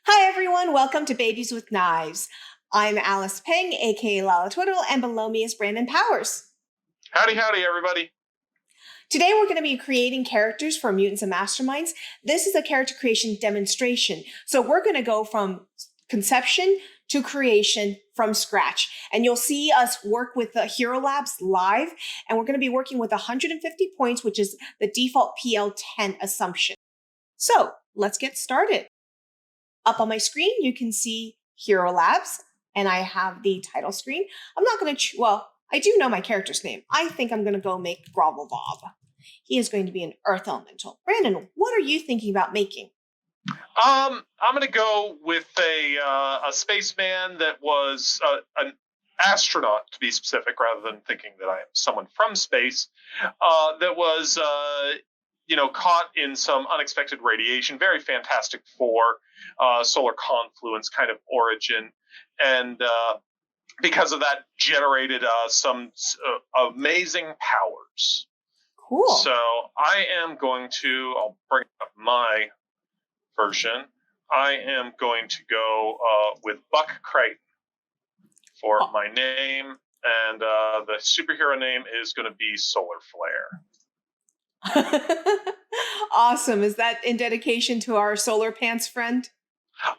Hi everyone, welcome to Babies with Knives. I'm Alice Peng, aka Lala Twiddle, and below me is Brandon Powers. Howdy, howdy, everybody. Today we're going to be creating characters for Mutants and Masterminds. This is a character creation demonstration. So we're going to go from conception to creation from scratch. And you'll see us work with the Hero Labs live, and we're going to be working with 150 points, which is the default PL10 assumption. So let's get started. Up on my screen, you can see Hero Labs, and I have the title screen. I'm not going to, I do know my character's name. I think I'm going to go make Grovel Bob. He is going to be an Earth Elemental. Brandon, what are you thinking about making? I'm going to go with a spaceman that was an astronaut, to be specific, rather than thinking that I am someone from space, that was, caught in some unexpected radiation. Very Fantastic Four, solar confluence kind of origin. And because of that, generated some amazing powers. Cool. So I am going to, I'll bring up my version. I am going to go with Buck Crichton for my name, and the superhero name is going to be Solar Flare. Awesome. Is that in dedication to our Solar Pants friend?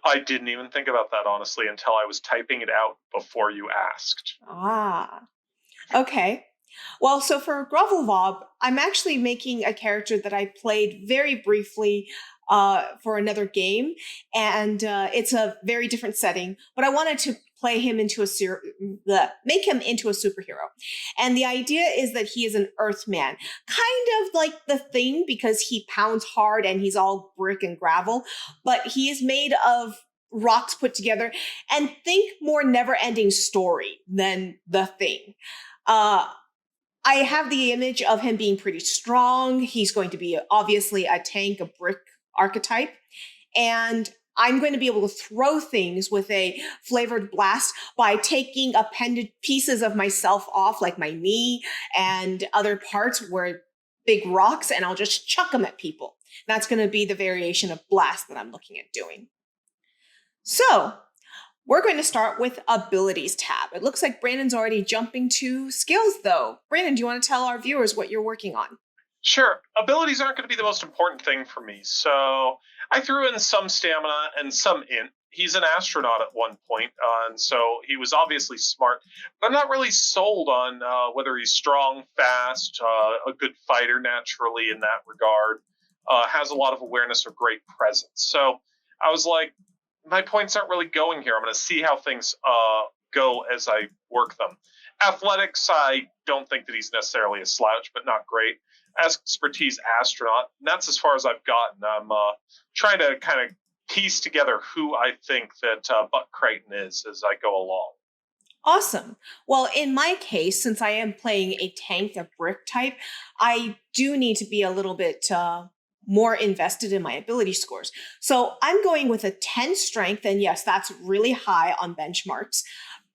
I didn't even think about that, honestly, until I was typing it out before you asked. Ah, okay. Well, so for Grovel Bob, I'm actually making a character that I played very briefly for another game, and it's a very different setting. But I wanted to play him into make him into a superhero, and the idea is that he is an Earthman, kind of like the Thing, because he pounds hard and he's all brick and gravel, but he is made of rocks put together. And think more never-ending story than the Thing. I have the image of him being pretty strong. He's going to be obviously a tank, a brick archetype. And I'm going to be able to throw things with a flavored blast by taking appended pieces of myself off, like my knee and other parts where big rocks, and I'll just chuck them at people. That's going to be the variation of blast that I'm looking at doing. So we're going to start with abilities tab. It looks like Brandon's already jumping to skills though. Brandon, do you want to tell our viewers what you're working on? Sure. Abilities aren't going to be the most important thing for me, so I threw in some stamina and some int. He's an astronaut at one point, and so he was obviously smart, but I'm not really sold on whether he's strong, fast, a good fighter naturally in that regard, has a lot of awareness or great presence. So I was like, my points aren't really going here. I'm going to see how things go as I work them. Athletics, I don't think that he's necessarily a slouch, but not great. Expertise, astronaut. And that's as far as I've gotten. I'm trying to kind of piece together who I think that Buck Crichton is as I go along. Awesome. Well, in my case, since I am playing a tank, a brick type, I do need to be a little bit more invested in my ability scores. So I'm going with a 10 strength, and yes, that's really high on benchmarks,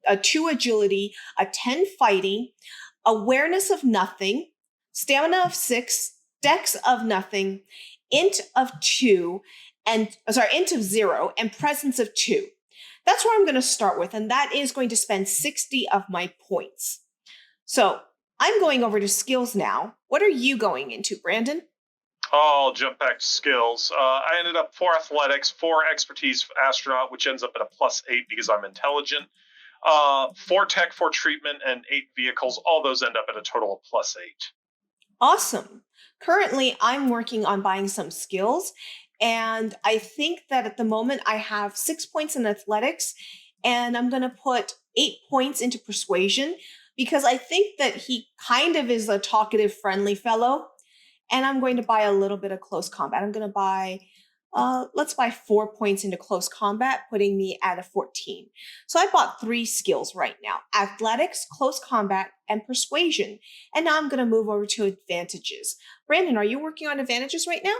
a 2 agility, a 10 fighting, awareness of nothing, stamina of 6, dex of nothing, int of 2, int of 0, and presence of 2. That's where I'm going to start with, and that is going to spend 60 of my points. So I'm going over to skills now. What are you going into, Brandon? I'll jump back to skills. I ended up 4 athletics, 4 expertise astronaut, which ends up at a +8 because I'm intelligent. 4 tech, 4 treatment, and 8 vehicles. All those end up at a total of +8. Awesome. Currently, I'm working on buying some skills, and I think that at the moment I have 6 points in athletics, and I'm going to put 8 points into persuasion because I think that he kind of is a talkative, friendly fellow. And I'm going to buy a little bit of close combat. I'm going to buy, let's buy 4 points into close combat, putting me at a 14. So I bought 3 skills right now: athletics, close combat, and persuasion. And now I'm going to move over to advantages. Brandon, are you working on advantages right now?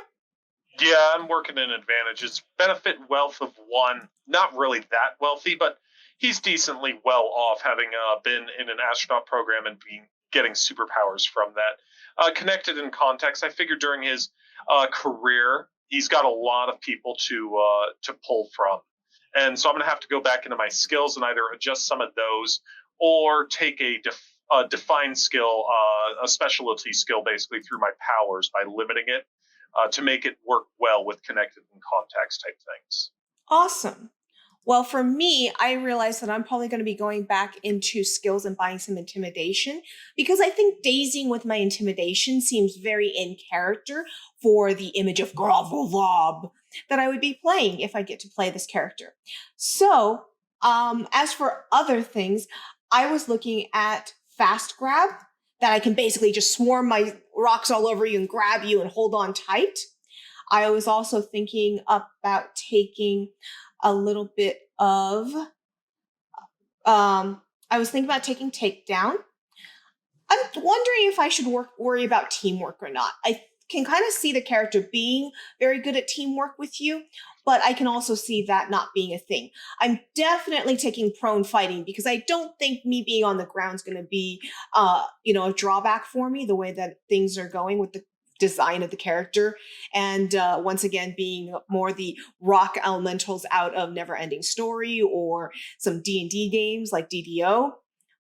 Yeah, I'm working in advantages. Benefit wealth of 1. Not really that wealthy, but he's decently well off, having been in an astronaut program and getting superpowers from that. Connected in context, I figured during his career, he's got a lot of people to pull from. And so I'm going to have to go back into my skills and either adjust some of those or take a defined skill, a specialty skill, basically through my powers by limiting it to make it work well with connected and contacts type things. Awesome. Well, for me, I realized that I'm probably going to be going back into skills and buying some intimidation because I think dazing with my intimidation seems very in character for the image of Grovelob that I would be playing if I get to play this character. So, as for other things, I was looking at fast grab that I can basically just swarm my rocks all over you and grab you and hold on tight. I was also thinking about taking a little bit of I was thinking about taking takedown. I'm wondering if I should worry about teamwork or not. I can kind of see the character being very good at teamwork with you, but I can also see that not being a thing. I'm definitely taking prone fighting because I don't think me being on the ground is going to be, a drawback for me the way that things are going with the design of the character. And once again, being more the rock elementals out of Neverending Story or some D&D games like DDO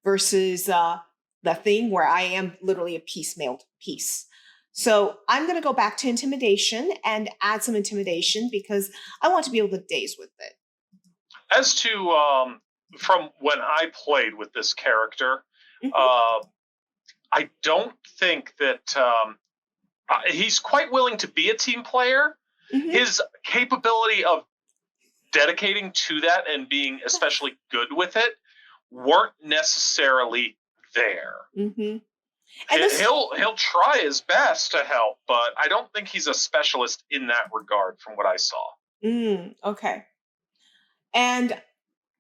versus the thing where I am literally a piecemealed piece. So I'm going to go back to intimidation and add some intimidation because I want to be able to daze with it. As to from when I played with this character, I don't think that he's quite willing to be a team player. His capability of dedicating to that and being especially good with it weren't necessarily there. And he'll try his best to help, but I don't think he's a specialist in that regard from what I saw. Okay. And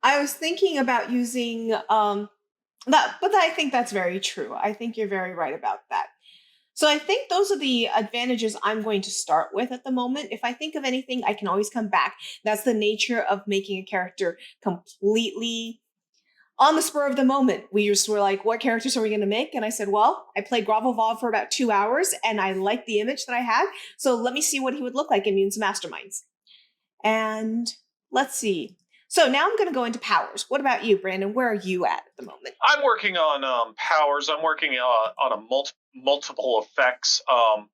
I was thinking about using that, but I think that's very true. I think you're very right about that. So I think those are the advantages I'm going to start with at the moment. If I think of anything, I can always come back. That's the nature of making a character completely on the spur of the moment. We just were like, what characters are we going to make? And I said, well, I played Grovelob for about 2 hours and I liked the image that I had. So let me see what he would look like in Mutants Masterminds. And let's see. So now I'm going to go into powers. What about you, Brandon? Where are you at the moment? I'm working on powers. I'm working on a multiple effects,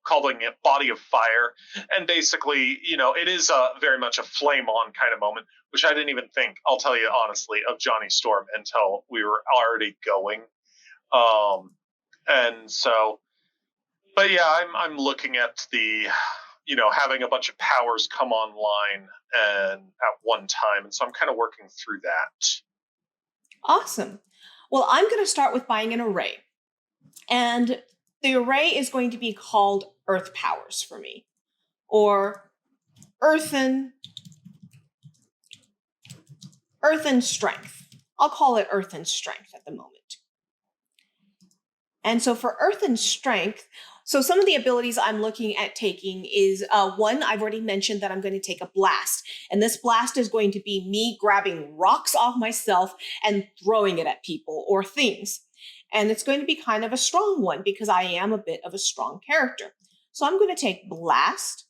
calling it Body of Fire. And basically, it is very much a flame on kind of moment, which I didn't even think, I'll tell you honestly, of Johnny Storm until we were already going. And so, but yeah, I'm looking at the, having a bunch of powers come online and at one time. And so I'm kind of working through that. Awesome. Well, I'm going to start with buying an array. And the array is going to be called Earth Powers for me, or Earthen Strength. I'll call it Earthen Strength at the moment. And so for Earthen Strength, so some of the abilities I'm looking at taking is one, I've already mentioned that I'm going to take a blast. And this blast is going to be me grabbing rocks off myself and throwing it at people or things. And it's going to be kind of a strong one because I am a bit of a strong character. So I'm going to take blast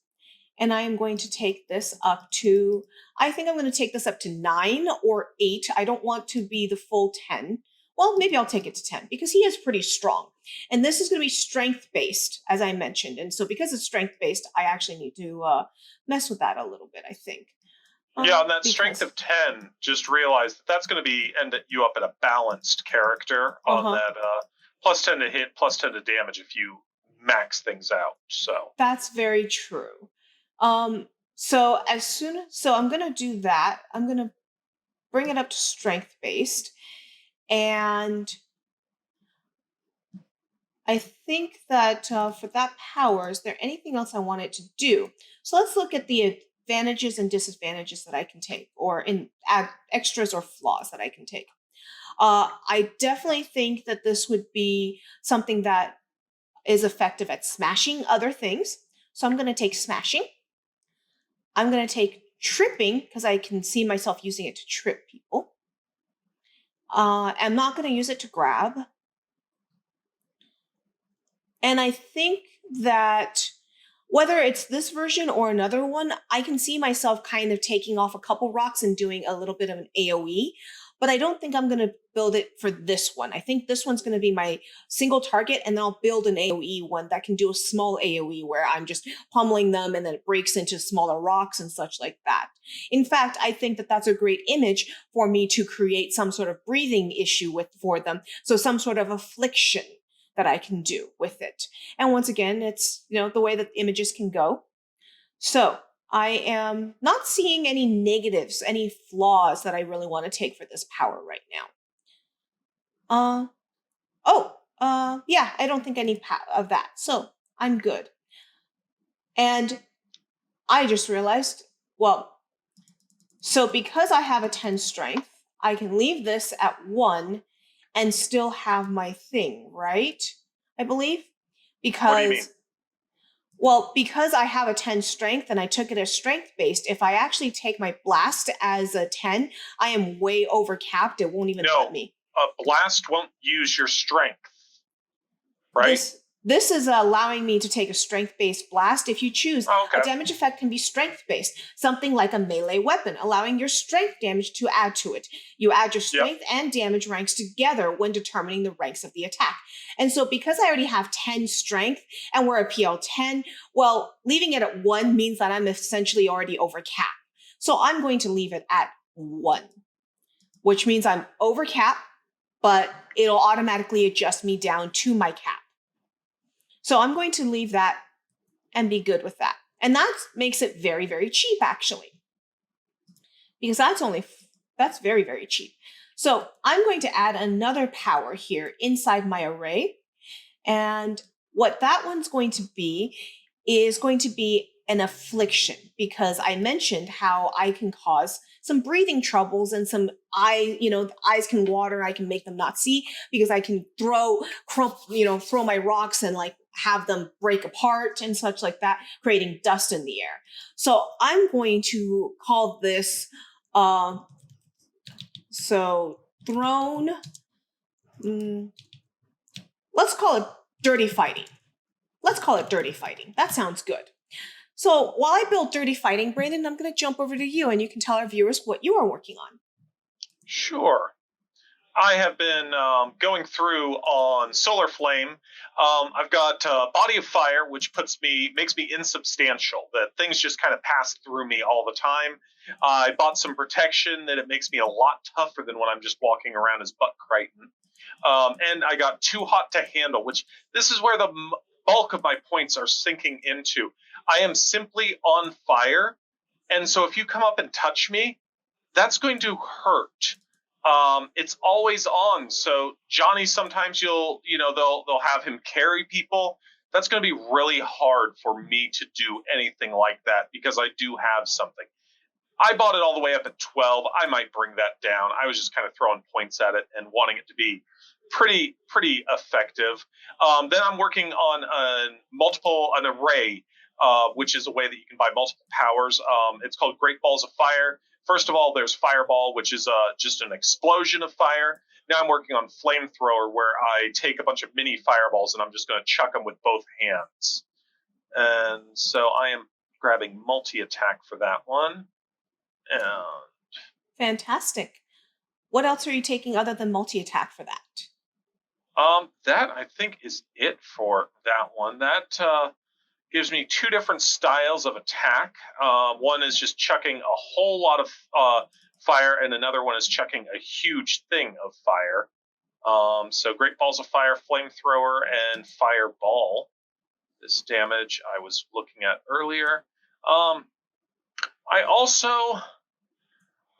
and I am going to take this up to, I think I'm going to take this up to 9 or 8. I don't want to be the full 10. Well, maybe I'll take it to 10 because he is pretty strong. And this is going to be strength-based, as I mentioned. And so because it's strength-based, I actually need to mess with that a little bit, I think. Yeah, on that strength of 10, just realize that that's going to be end you up at a balanced character on that plus 10 to hit, plus 10 to damage if you max things out. So that's very true. So I'm going to do that. I'm going to bring it up to strength-based. And I think that for that power, is there anything else I want it to do? So let's look at the advantages and disadvantages that I can take, or add extras or flaws that I can take. I definitely think that this would be something that is effective at smashing other things. So I'm going to take smashing. I'm going to take tripping because I can see myself using it to trip people. I'm not going to use it to grab. And I think that whether it's this version or another one, I can see myself kind of taking off a couple rocks and doing a little bit of an AoE, but I don't think I'm going to build it for this one. I think this one's going to be my single target, and then I'll build an AoE one that can do a small AoE where I'm just pummeling them and then it breaks into smaller rocks and such like that. In fact, I think that that's a great image for me to create some sort of breathing issue with for them. So some sort of affliction that I can do with it. And once again, it's, the way that images can go. So I am not seeing any negatives, any flaws that I really want to take for this power right now. Yeah, I don't think any of that. So I'm good. And I just realized, well, so because I have a 10 strength, I can leave this at 1 and still have my thing, right? I believe. What do you mean? Because I have a 10 strength and I took it as strength based, if I actually take my blast as a 10, I am way over capped. It won't even let me. A blast won't use your strength, right? This is allowing me to take a strength-based blast. If you choose, okay. A damage effect can be strength-based, something like a melee weapon, allowing your strength damage to add to it. You add your strength and damage ranks together when determining the ranks of the attack. And so because I already have 10 strength and we're a PL 10, well, leaving it at 1 means that I'm essentially already over cap. So I'm going to leave it at 1, which means I'm over cap, but it'll automatically adjust me down to my cap. So I'm going to leave that and be good with that. And that makes it very, very cheap, actually. Because that's very, very cheap. So I'm going to add another power here inside my array. And what that one's going to be is going to be an affliction, because I mentioned how I can cause some breathing troubles and some the eyes can water. I can make them not see because I can throw my rocks and have them break apart and such like that, creating dust in the air. So I'm going to call this throne. Let's call it dirty fighting. That sounds good. So while I build dirty fighting, Brandon, I'm going to jump over to you and you can tell our viewers what you are working on. Sure. I have been going through on Solar Flame. I've got Body of Fire, which makes me insubstantial. That things just kind of pass through me all the time. I bought some protection that it makes me a lot tougher than when I'm just walking around as Butt Crichton. And I got Too Hot to Handle, which this is where the bulk of my points are sinking into. I am simply on fire, and so if you come up and touch me, that's going to hurt. It's always on. So Johnny, sometimes they'll have him carry people. That's going to be really hard for me to do anything like that because I do have something. I bought it all the way up at 12. I might bring that down. I was just kind of throwing points at it and wanting it to be pretty effective. Then I'm working on an array, which is a way that you can buy multiple powers. It's called Great Balls of Fire. First of all, there's Fireball, which is just an explosion of fire. Now I'm working on Flamethrower, where I take a bunch of mini fireballs and I'm just going to chuck them with both hands. And so I am grabbing multi-attack for that one. And fantastic. What else are you taking other than multi-attack for that? That I think is it for that one. That gives me 2 different styles of attack. One is just chucking a whole lot of fire, and another one is chucking a huge thing of fire. So Great Balls of Fire, Flamethrower, and Fireball. This damage I was looking at earlier. I also...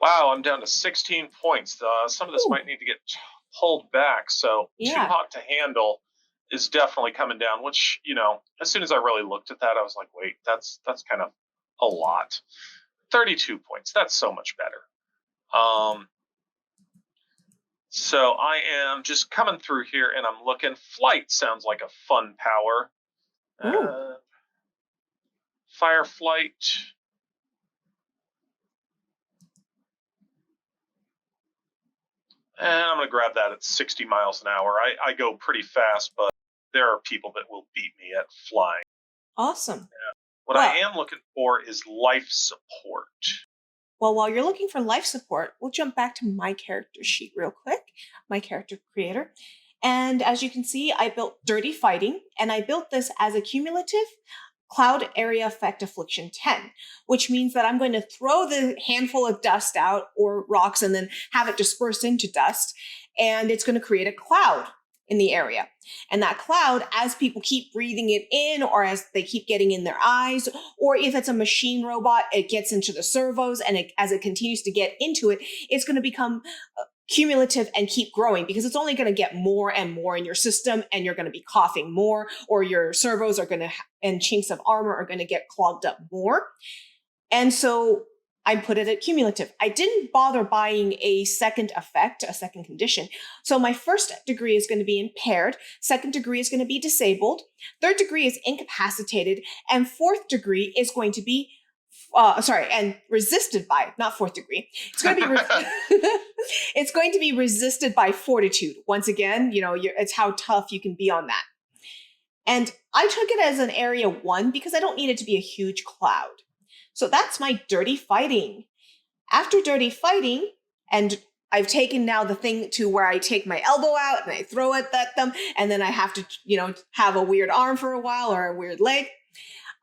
Wow, I'm down to 16 points. Some of this might need to get pulled back. So Too Hot to Handle is definitely coming down, which, as soon as I really looked at that, I was like, wait, that's kind of a lot. 32 points. That's so much better. So I am just coming through here and I'm looking. Flight sounds like a fun power. Fireflight. And I'm going to grab that at 60 miles an hour. I go pretty fast, but there are people that will beat me at flying. Awesome. Yeah. What I am looking for is life support. Well, while you're looking for life support, we'll jump back to my character sheet real quick, my character creator. And as you can see, I built Dirty Fighting, and I built this as a cumulative Cloud Area Effect Affliction 10, which means that I'm going to throw the handful of dust out or rocks and then have it disperse into dust, and it's going to create a cloud in the area. And that cloud, as people keep breathing it in, or as they keep getting in their eyes, or if it's a machine robot, it gets into the servos, and as it continues to get into it, it's going to become cumulative and keep growing, because it's only going to get more and more in your system, and you're going to be coughing more, or your servos are going to, and chinks of armor are going to get clogged up more. And so I put it at cumulative. I didn't bother buying a second effect, a second condition. So my first degree is going to be impaired, second degree is going to be disabled, third degree is incapacitated, and fourth degree is going to be and resisted by, not fourth degree. It's going to be it's going to be resisted by fortitude. Once again, it's how tough you can be on that. And I took it as an area 1 because I don't need it to be a huge cloud. So that's my Dirty Fighting. After Dirty Fighting, and I've taken now the thing to where I take my elbow out and I throw it at them, and then I have to, have a weird arm for a while or a weird leg.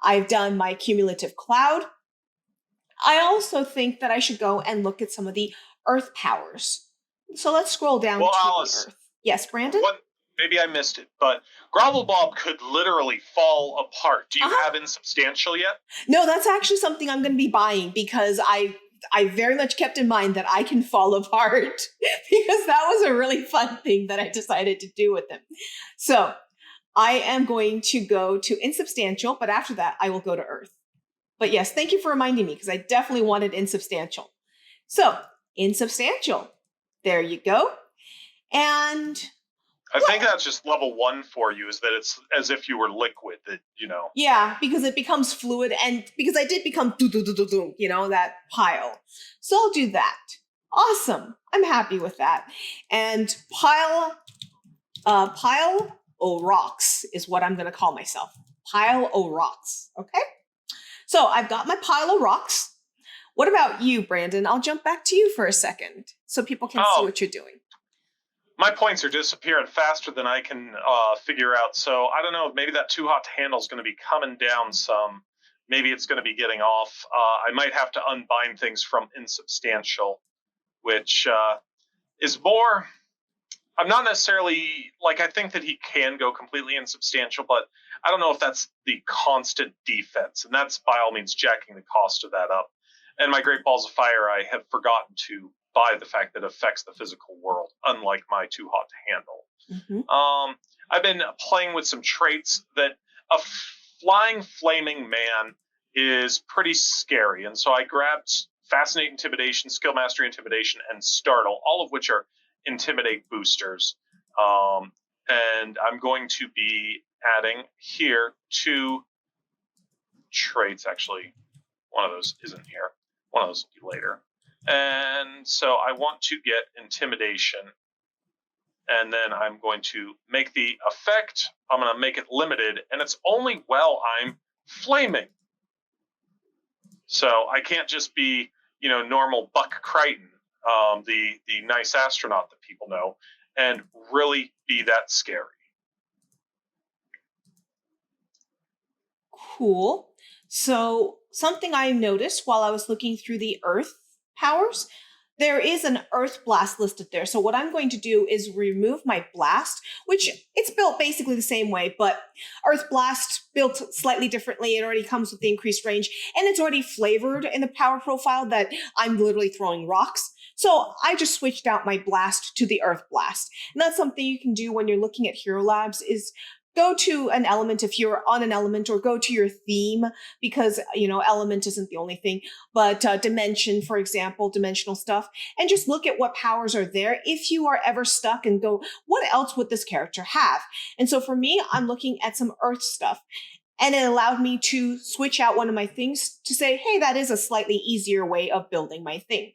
I've done my cumulative cloud. I also think that I should go and look at some of the Earth powers. So let's scroll down to Alice, the Earth. Yes, Brandon? Maybe I missed it, but Grovel Bob could literally fall apart. Do you have Insubstantial yet? No, that's actually something I'm going to be buying, because I very much kept in mind that I can fall apart, because that was a really fun thing that I decided to do with them. So I am going to go to Insubstantial, but after that, I will go to Earth. But yes, thank you for reminding me, because I definitely wanted Insubstantial. So, Insubstantial. There you go. And I think that's just level 1 for you, is that it's as if you were liquid, that, Yeah, because it becomes fluid, and because I did become that pile. So I'll do that. Awesome. I'm happy with that. And pile o' rocks is what I'm going to call myself. Pile o' rocks. Okay? So I've got my pile of rocks. What about you, Brandon? I'll jump back to you for a second so people can see what you're doing. My points are disappearing faster than I can figure out. So I don't know, maybe that too hot to handle is going to be coming down some. Maybe it's going to be getting off. I might have to unbind things from Insubstantial, which is more... I'm not necessarily, I think that he can go completely insubstantial, but I don't know if that's the constant defense. And that's by all means jacking the cost of that up. And my Great Balls of Fire, I have forgotten to buy the fact that it affects the physical world, unlike my Too Hot to Handle. Mm-hmm. I've been playing with some traits that a flying flaming man is pretty scary. And so I grabbed Fascinate Intimidation, Skill Mastery Intimidation, and Startle, all of which are Intimidate boosters. And I'm going to be adding here 2 traits. Actually, one of those isn't here. One of those will be later. And so I want to get Intimidation. And then I'm going to make the effect, I'm going to make it limited. And it's only while I'm flaming. So I can't just be, normal Buck Crichton, the nice astronaut that people know, and really be that scary. Cool. So something I noticed while I was looking through the Earth powers, there is an Earth Blast listed there. So what I'm going to do is remove my Blast, which it's built basically the same way, but Earth Blast built slightly differently. It already comes with the increased range, and it's already flavored in the power profile that I'm literally throwing rocks. So I just switched out my Blast to the Earth Blast. And that's something you can do when you're looking at Hero Labs, is go to an element if you're on an element, or go to your theme, because, element isn't the only thing, but dimension, for example, dimensional stuff, and just look at what powers are there if you are ever stuck and go, what else would this character have? And so for me, I'm looking at some Earth stuff, and it allowed me to switch out one of my things to say, hey, that is a slightly easier way of building my thing.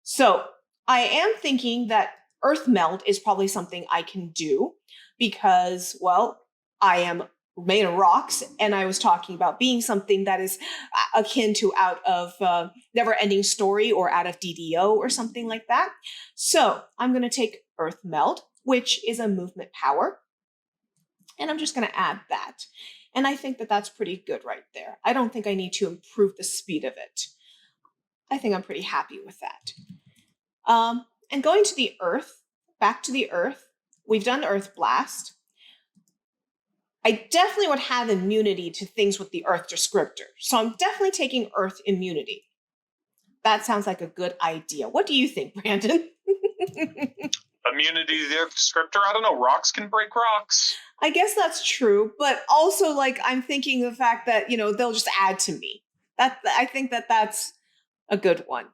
So I am thinking that Earth Meld is probably something I can do, because, well, I am made of rocks, and I was talking about being something that is akin to out of Never Ending Story or out of DDO or something like that. So I'm going to take Earth Meld, which is a movement power, and I'm just going to add that. And I think that that's pretty good right there. I don't think I need to improve the speed of it. I think I'm pretty happy with that. And going to the Earth, back to the Earth, we've done Earth Blast. I definitely would have immunity to things with the Earth descriptor. So I'm definitely taking Earth immunity. That sounds like a good idea. What do you think, Brandon? Immunity to the Earth descriptor? I don't know. Rocks can break rocks. I guess that's true, but also like I'm thinking the fact that, they'll just add to me. I think that that's a good one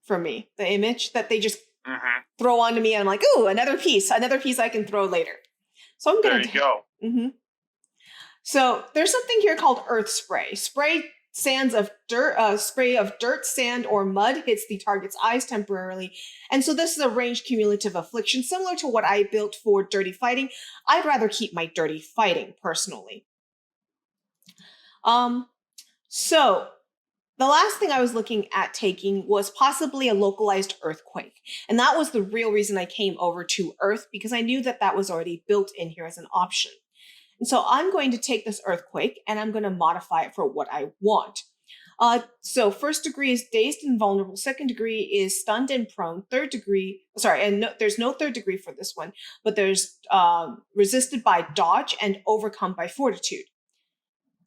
for me. The image that they just throw onto me and I'm like, ooh, another piece I can throw later. So I'm going to... There you go. Mm-hmm. So there's something here called Earth Spray. Spray of dirt, sand, or mud hits the target's eyes temporarily. And so this is a ranged cumulative affliction, similar to what I built for Dirty Fighting. I'd rather keep my Dirty Fighting, personally. So the last thing I was looking at taking was possibly a localized earthquake. And that was the real reason I came over to Earth, because I knew that that was already built in here as an option. And so I'm going to take this earthquake and I'm going to modify it for what I want. So first degree is dazed and vulnerable. Second degree is stunned and prone. Third degree, there's no third degree for this one, but there's resisted by dodge and overcome by fortitude.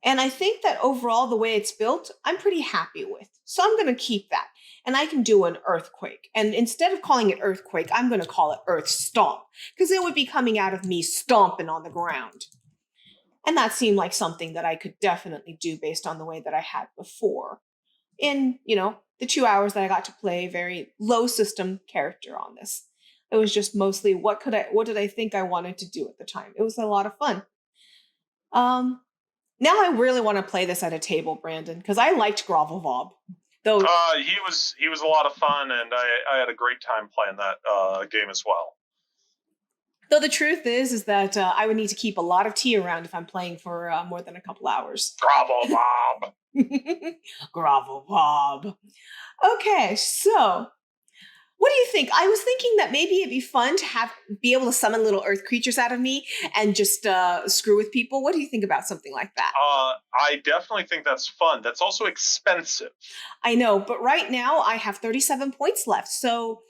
And I think that overall, the way it's built, I'm pretty happy with. So I'm going to keep that. And I can do an earthquake. And instead of calling it earthquake, I'm going to call it Earth Stomp, because it would be coming out of me stomping on the ground. And that seemed like something that I could definitely do based on the way that I had before. In, the 2 hours that I got to play a very low system character on this. It was just mostly what did I think I wanted to do at the time. It was a lot of fun. Now I really want to play this at a table, Brandon, because I liked Grovel Vob. Though he was a lot of fun, and I had a great time playing that game as well. Though the truth is that I would need to keep a lot of tea around if I'm playing for more than a couple hours. Grovel Vob. Grovel Vob. Okay, so what do you think? I was thinking that maybe it'd be fun to be able to summon little earth creatures out of me and just screw with people. What do you think about something like that? I definitely think that's fun. That's also expensive. I know, but right now I have 37 points left, so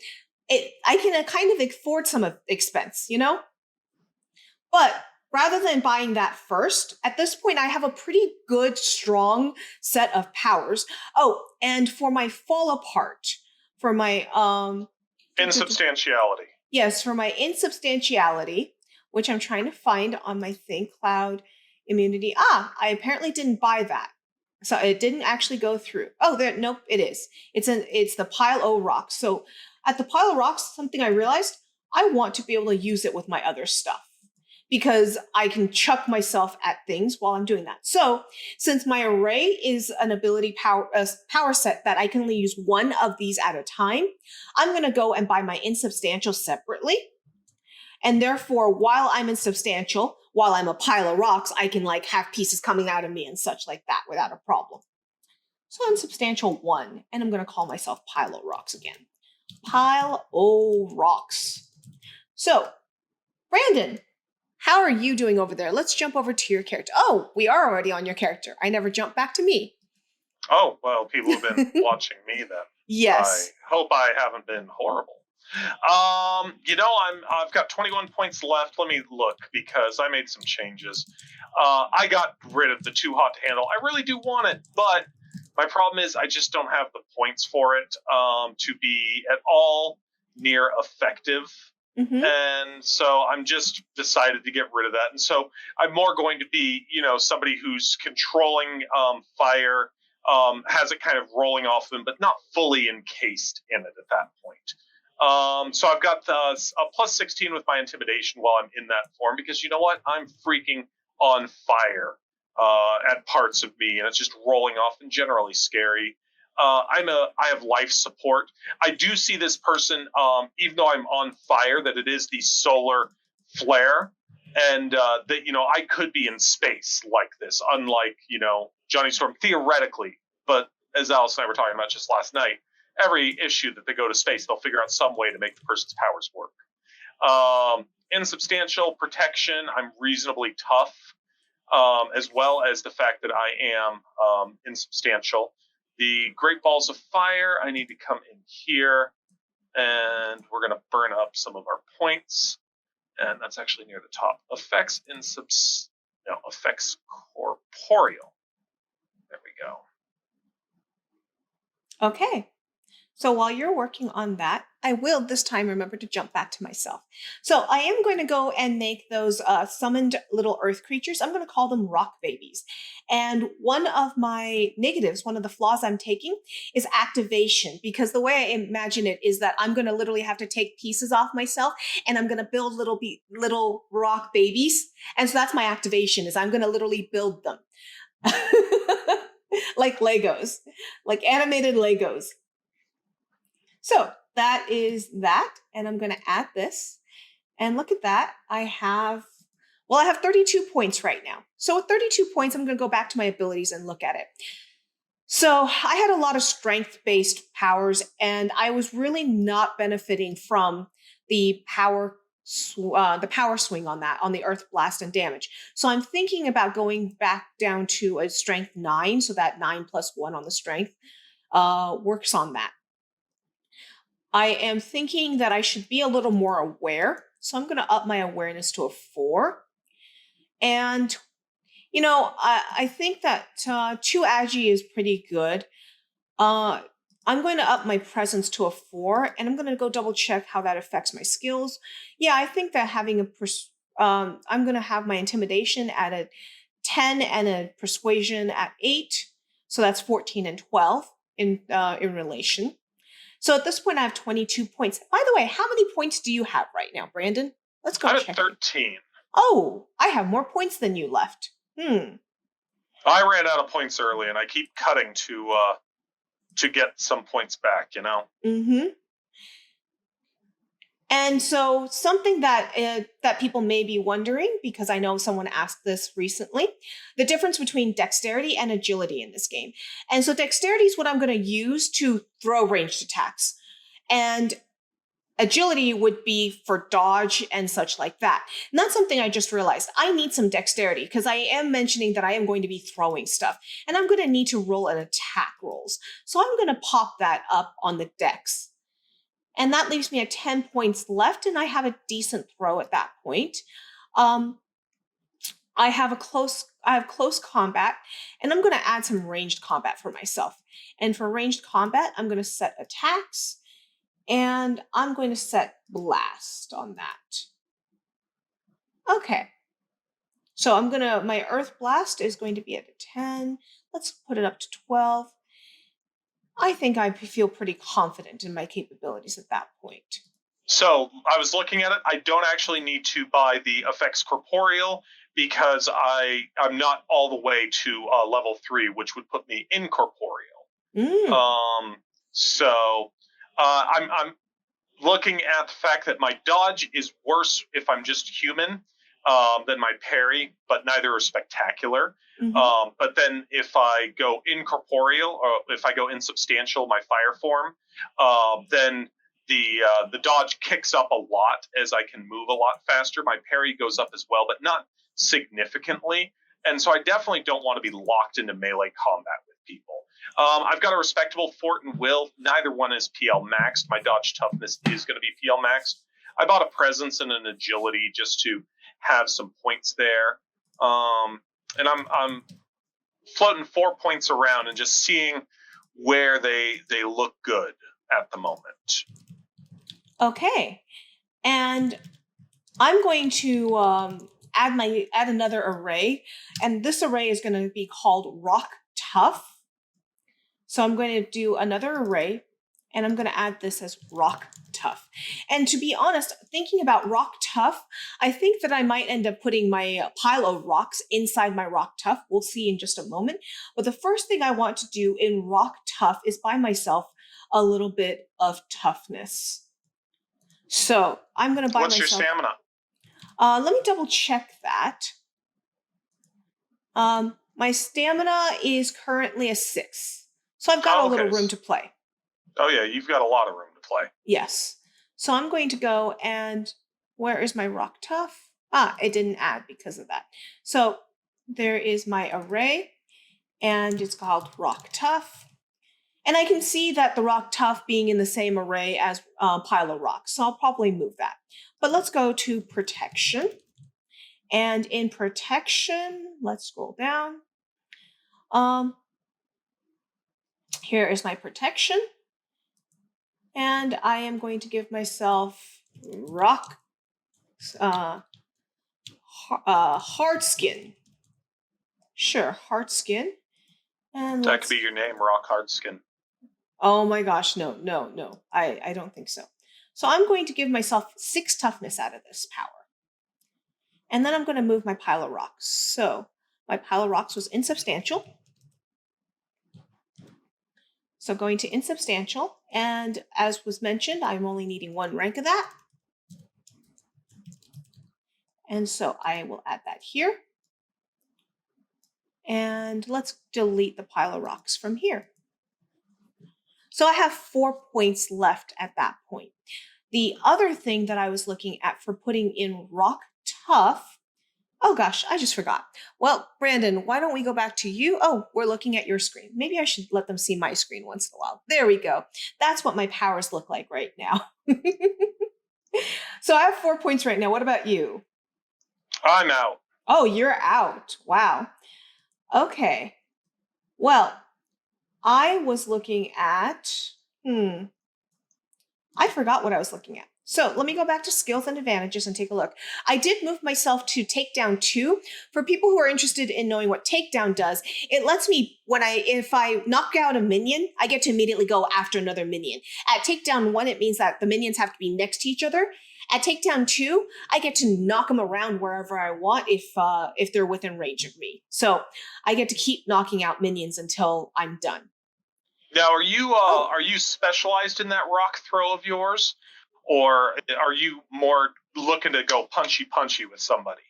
I can kind of afford some expense, But rather than buying that first, at this point, I have a pretty good, strong set of powers. Oh, and for my fall apart, for my insubstantiality. Yes, for my insubstantiality, which I'm trying to find on my Think Cloud immunity. I apparently didn't buy that. So it didn't actually go through. Oh, nope, it is. It's the Pile O Rocks. So at the Pile of Rocks, something I realized, I want to be able to use it with my other stuff, because I can chuck myself at things while I'm doing that. So since my array is an ability power set that I can only use one of these at a time, I'm going to go and buy my insubstantial separately. And therefore, while I'm insubstantial, while I'm a pile of rocks, I can have pieces coming out of me and such like that without a problem. So insubstantial 1, and I'm going to call myself Pile O Rocks again. Pile O Rocks. So, Brandon, how are you doing over there? Let's jump over to your character. Oh, we are already on your character. I never jumped back to me. Oh, well, people have been watching me then. Yes. I hope I haven't been horrible. I've got 21 points left. Let me look, because I made some changes. I got rid of the Too Hot to Handle. I really do want it, but my problem is I just don't have the points for it to be at all near effective. Mm-hmm. And so I'm just decided to get rid of that. And so I'm more going to be, somebody who's controlling fire, has it kind of rolling off them, but not fully encased in it at that point. So I've got a plus 16 with my intimidation while I'm in that form, because you know what? I'm freaking on fire at parts of me, and it's just rolling off and generally scary. I have life support. I do see this person, even though I'm on fire, that it is the solar flare. and that I could be in space like this, unlike Johnny Storm theoretically. But as Alice and I were talking about just last night, every issue that they go to space, they'll figure out some way to make the person's powers work. Insubstantial protection, I'm reasonably tough, as well as the fact that I am insubstantial. The Great Balls of Fire, I need to come in here, and we're going to burn up some of our points. And that's actually near the top. Effects effects corporeal. There we go. Okay. So while you're working on that, I will this time remember to jump back to myself. So I am going to go and make those summoned little earth creatures. I'm going to call them rock babies. And one of my negatives, one of the flaws I'm taking is activation, because the way I imagine it is that I'm going to literally have to take pieces off myself and I'm going to build little rock babies. And so that's my activation, is I'm going to literally build them. Like Legos, like animated Legos. So that is that, and I'm going to add this, and look at that. I have 32 points right now. So with 32 points, I'm going to go back to my abilities and look at it. So I had a lot of strength-based powers, and I was really not benefiting from the power swing on that, on the Earth Blast and damage. So I'm thinking about going back down to a strength 9, so that 9 plus 1 on the strength works on that. I am thinking that I should be a little more aware. So I'm going to up my awareness to a 4. And, I think that 2 agi is pretty good. I'm going to up my presence to a 4, and I'm going to go double check how that affects my skills. Yeah, I think that having I'm going to have my intimidation at a 10 and a persuasion at 8. So that's 14 and 12 in relation. So at this point, I have 22 points. By the way, how many points do you have right now, Brandon? Let's go check. I'm at 13. Oh, I have more points than you left. I ran out of points early, and I keep cutting to get some points back, Mm-hmm. And so something that that people may be wondering, because I know someone asked this recently, the difference between dexterity and agility in this game. And so dexterity is what I'm going to use to throw ranged attacks. And agility would be for dodge and such like that. And that's something I just realized. I need some dexterity, because I am mentioning that I am going to be throwing stuff, and I'm going to need to roll an attack rolls. So I'm going to pop that up on the dex. And that leaves me at 10 points left, and I have a decent throw at that point. I have close combat, and I'm going to add some ranged combat for myself. And for ranged combat, I'm going to set attacks, and I'm going to set blast on that. Okay. So my earth blast is going to be at a 10. Let's put it up to 12. I think I feel pretty confident in my capabilities at that point. So I was looking at it. I don't actually need to buy the effects corporeal, because I'm not all the way to level 3, which would put me incorporeal. So I'm looking at the fact that my dodge is worse if I'm just human than my parry, but neither are spectacular. Mm-hmm. But then if I go incorporeal, or if I go insubstantial, my fire form, then the dodge kicks up a lot, as I can move a lot faster. My parry goes up as well, but not significantly. And so I definitely don't want to be locked into melee combat with people. I've got a respectable fort and will. Neither one is PL maxed. My dodge toughness is going to be PL maxed. I bought a presence and an agility just to have some points there. And I'm floating 4 points around and just seeing where they look good at the moment. Okay. And I'm going to add another array, and this array is going to be called Rock Tough. So I'm going to do another array, and I'm going to add this as Rock Tough. And to be honest, thinking about Rock Tough, I think that I might end up putting my pile of rocks inside my Rock Tough. We'll see in just a moment. But the first thing I want to do in Rock Tough is buy myself a little bit of toughness. So I'm going to buy myself... What's your stamina? Let me double check that. My stamina is currently a 6. So I've got a little room to play. Oh, yeah, you've got a lot of room to play. Yes. So I'm going to go and where is my rock tough? It didn't add because of that. So there is my array, and it's called rock tough. And I can see that the rock tough being in the same array as pile of rocks. So I'll probably move that. But let's go to protection. And in protection, let's scroll down. Here is my protection. And I am going to give myself rock hard skin. Sure, hard skin. And that could be your name, Rock Hard Skin. Oh my gosh, no. I don't think so. So I'm going to give myself 6 toughness out of this power. And then I'm going to move my pile of rocks. So my pile of rocks was insubstantial. So going to insubstantial. And as was mentioned, I'm only needing 1 rank of that. And so I will add that here. And let's delete the pile of rocks from here. So I have 4 points left at that point. The other thing that I was looking at for putting in rock tough, oh gosh, I just forgot. Well, Brandon, why don't we go back to you? Oh, we're looking at your screen. Maybe I should let them see my screen once in a while. There we go. That's what my powers look like right now. So I have 4 points right now. What about you? I'm out. Oh, you're out. Wow. Okay. Well, I was looking at, I forgot what I was looking at. So let me go back to skills and advantages and take a look. I did move myself to takedown 2. For people who are interested in knowing what takedown does, it lets me, if I knock out a minion, I get to immediately go after another minion. At takedown 1, it means that the minions have to be next to each other. At takedown 2, I get to knock them around wherever I want if they're within range of me. So I get to keep knocking out minions until I'm done. Now, are you specialized in that rock throw of yours, or are you more looking to go punchy with somebody?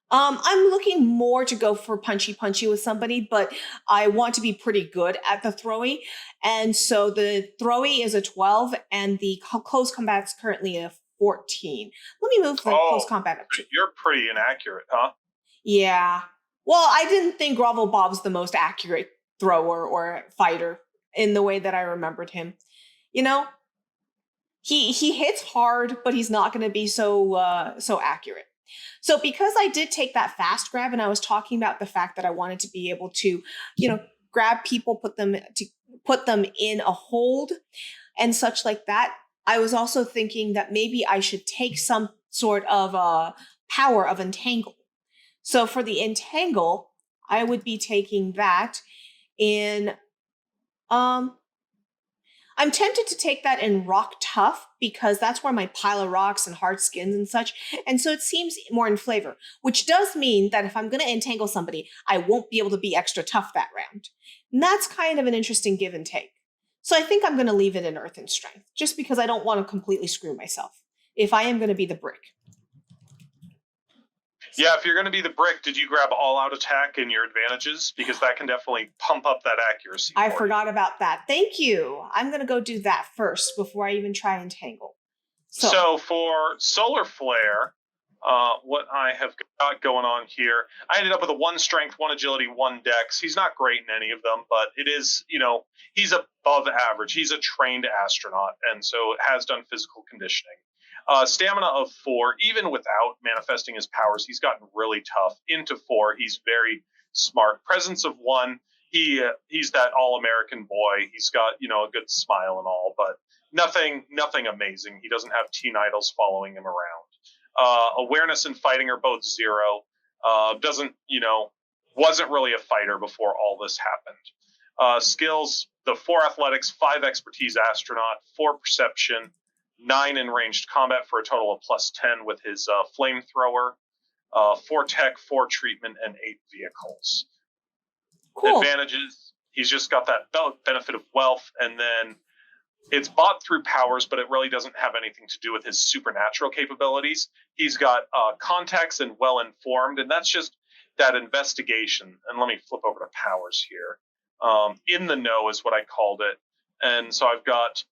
I'm looking more to go for punchy with somebody, but I want to be pretty good at the throwy. And so the throwy is a 12, and the close combat is currently a 14. Let me move the close combat up to. You're pretty inaccurate, huh? Yeah. Well, I didn't think Grovel Bob's the most accurate thrower or fighter in the way that I remembered him. You know, he hits hard, but he's not going to be so accurate. So because I did take that fast grab, and I was talking about the fact that I wanted to be able to, grab people, put them in a hold and such like that, I was also thinking that maybe I should take some sort of power of entangle. So for the entangle, I would be taking that in I'm tempted to take that in rock tough because that's where my pile of rocks and hard skins and such. And so it seems more in flavor, which does mean that if I'm going to entangle somebody, I won't be able to be extra tough that round. And that's kind of an interesting give and take. So I think I'm going to leave it in earth and strength just because I don't want to completely screw myself if I am going to be the brick. Yeah, if you're going to be the brick, did you grab all-out attack in your advantages? Because that can definitely pump up that accuracy. I forgot about that. Thank you. I'm going to go do that first before I even try and tangle. So for Solar Flare, what I have got going on here, I ended up with a 1 strength, 1 agility, 1 dex. He's not great in any of them, but it is, he's above average. He's a trained astronaut, and so has done physical conditioning. Stamina of 4, even without manifesting his powers, he's gotten really tough. Into 4, he's very smart. Presence of 1, he's that all-American boy. He's got, a good smile and all, but nothing amazing. He doesn't have teen idols following him around. Awareness and fighting are both 0. Wasn't really a fighter before all this happened. Skills, the 4 athletics, 5 expertise astronaut, 4 perception, 9 in ranged combat for a total of +10 with his flamethrower, 4 tech, 4 treatment, and 8 vehicles. Cool. Advantages, he's just got that benefit of wealth, and then It's bought through powers, but it really doesn't have anything to do with his supernatural capabilities. He's got contacts and well-informed, and that's just that investigation. And let me flip over to powers here. In the know is what I called it. And so I've got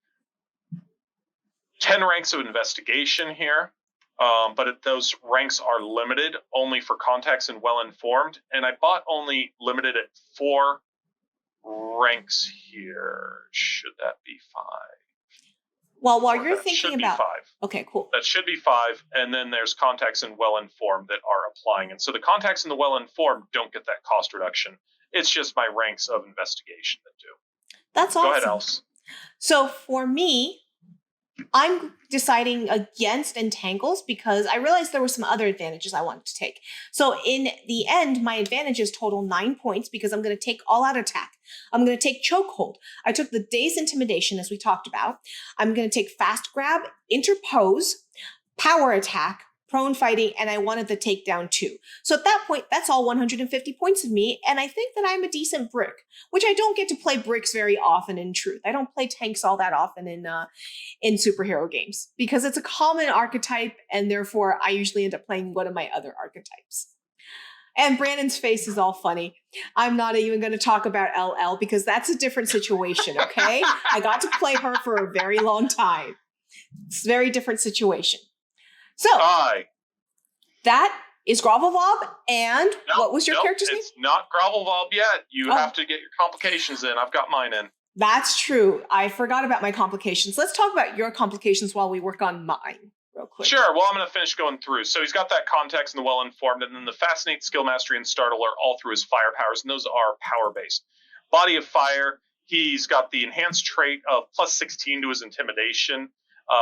10 ranks of investigation here, but those ranks are limited only for contacts and well-informed. And I bought only limited at 4 ranks here. Should that be 5? Well, while you're thinking about 5. Okay, cool. That should be 5, and then there's contacts and well-informed that are applying. And so the contacts and the well-informed don't get that cost reduction. It's just my ranks of investigation that do. That's awesome. Go ahead, Alice. So for me, I'm deciding against entangles because I realized there were some other advantages I wanted to take. So in the end, my advantages total 9 points because I'm going to take all out attack. I'm going to take chokehold. I took the day's intimidation as we talked about. I'm going to take fast grab, interpose, power attack, prone fighting, and I wanted the takedown too. So at that point, that's all 150 points of me, and I think that I'm a decent brick, which I don't get to play bricks very often in truth. I don't play tanks all that often in superhero games because it's a common archetype, and therefore I usually end up playing one of my other archetypes. And Brandon's face is all funny. I'm not even going to talk about LL because that's a different situation, okay? I got to play her for a very long time. It's a very different situation. So, that is Grovelvob, and what was your character's name? It's not Grovelvob yet. You have to get your complications in. I've got mine in. That's true. I forgot about my complications. Let's talk about your complications while we work on mine real quick. Sure. Well, I'm going to finish going through. So he's got that context and the well-informed, and then the Fascinate, Skill Mastery, and Startle are all through his fire powers, and those are power-based. Body of Fire, he's got the enhanced trait of plus 16 to his intimidation.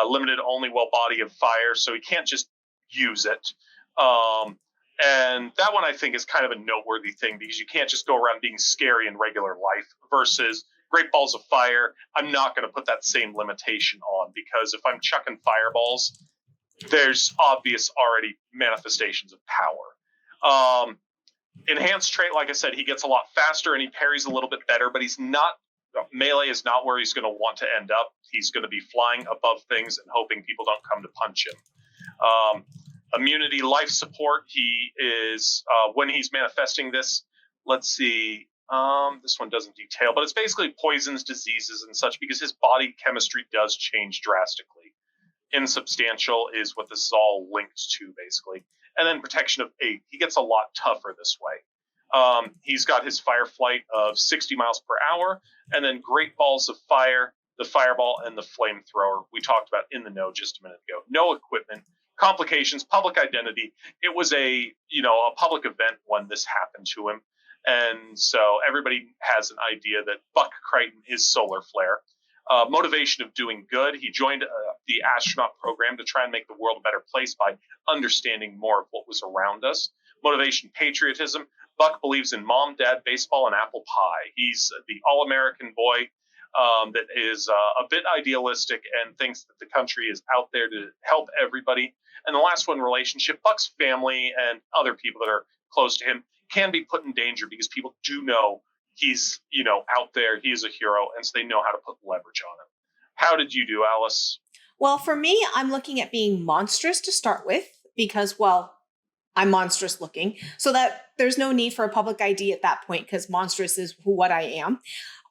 Limited only while Body of Fire, so he can't just use it. And that one I think is kind of a noteworthy thing because you can't just go around being scary in regular life versus Great Balls of Fire. I'm not going to put that same limitation on because if I'm chucking fireballs, there's obvious already manifestations of power. Enhanced trait, like I said, he gets a lot faster and he parries a little bit better, but he's not melee is not where he's going to want to end up. He's going to be flying above things and hoping people don't come to punch him. Immunity, life support. He is, when he's manifesting this, let's see, this one doesn't detail, but it's basically poisons, diseases, and such because his body chemistry does change drastically. Insubstantial is what this is all linked to, basically. And then protection of 8. He gets a lot tougher this way. He's got his fire flight of 60 miles per hour, and then Great Balls of Fire, the Fireball, and the Flamethrower. We talked about in the know just a minute ago. No equipment, complications, public identity. It was a public event when this happened to him, and so everybody has an idea that Buck Crichton is Solar Flare. Motivation of doing good. He joined the astronaut program to try and make the world a better place by understanding more of what was around us. Motivation, patriotism. Buck believes in mom, dad, baseball, and apple pie. He's the all-American boy that is a bit idealistic and thinks that the country is out there to help everybody. And the last one, relationship. Buck's family and other people that are close to him can be put in danger because people do know he's, out there. He is a hero, and so they know how to put leverage on him. How did you do, Alice? Well, for me, I'm looking at being monstrous to start with because, well, I'm monstrous looking, so that there's no need for a public ID at that point because monstrous is what I am.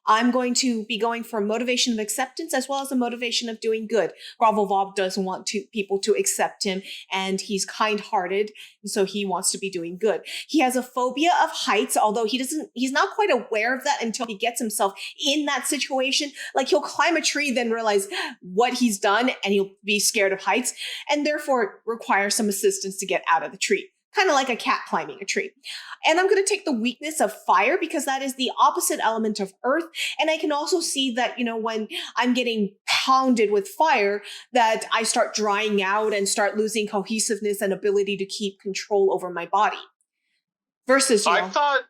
I'm going to be going for motivation of acceptance as well as a motivation of doing good. Grovelvob doesn't want people to accept him, and he's kind-hearted, and so he wants to be doing good. He has a phobia of heights, although he's not quite aware of that until he gets himself in that situation. Like he'll climb a tree, then realize what he's done, and he'll be scared of heights, and therefore require some assistance to get out of the tree. Kind of like a cat climbing a tree. And I'm going to take the weakness of fire because that is the opposite element of earth. And I can also see that, when I'm getting pounded with fire, that I start drying out and start losing cohesiveness and ability to keep control over my body. Versus, I thought,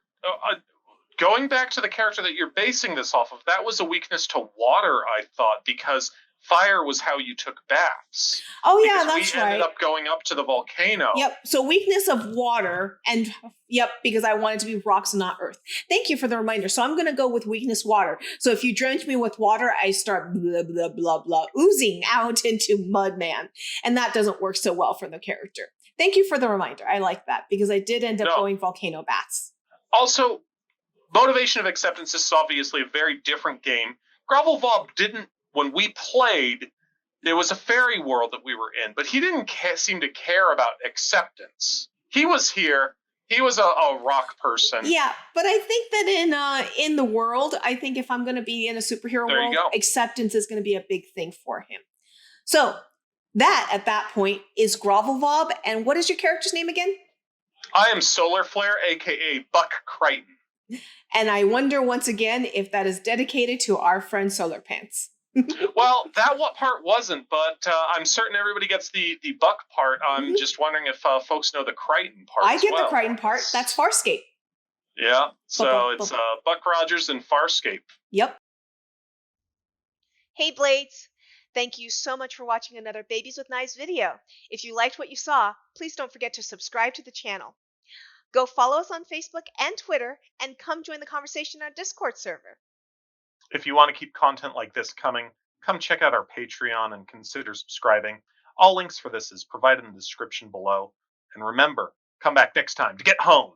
Going back to the character that you're basing this off of, that was a weakness to water, I thought, because fire was how you took baths. Oh yeah, Because that's we right. ended up going up to the volcano. Yep. So weakness of water, and yep, because I want it to be rocks and not earth. Thank you for the reminder. So I'm going to go with weakness water. So if you drench me with water, I start blah blah blah blah oozing out into mud man, and that doesn't work so well for the character. Thank you for the reminder. I like that because I did end up going volcano baths. Also, Motivation of Acceptance is obviously a very different game. Grovel Vob didn't, when we played, there was a fairy world that we were in, but he didn't seem to care about acceptance. He was here. He was a rock person. Yeah, but I think that in the world, I think if I'm going to be in a superhero world, acceptance is going to be a big thing for him. So that, at that point, is Grovel Vob. And what is your character's name again? I am Solar Flare, a.k.a. Buck Crichton. And I wonder once again if that is dedicated to our friend Solar Pants. Well, that part wasn't, but I'm certain everybody gets the Buck part. I'm just wondering if folks know the Crichton part. I get the Crichton part. That's Farscape. Yeah, so it's Buck Rogers and Farscape. Yep. Hey Blades! Thank you so much for watching another Babies with Knives video. If you liked what you saw, please don't forget to subscribe to the channel. Go follow us on Facebook and Twitter, and come join the conversation in our Discord server. If you want to keep content like this coming, come check out our Patreon and consider subscribing. All links for this is provided in the description below. And remember, come back next time to get honed!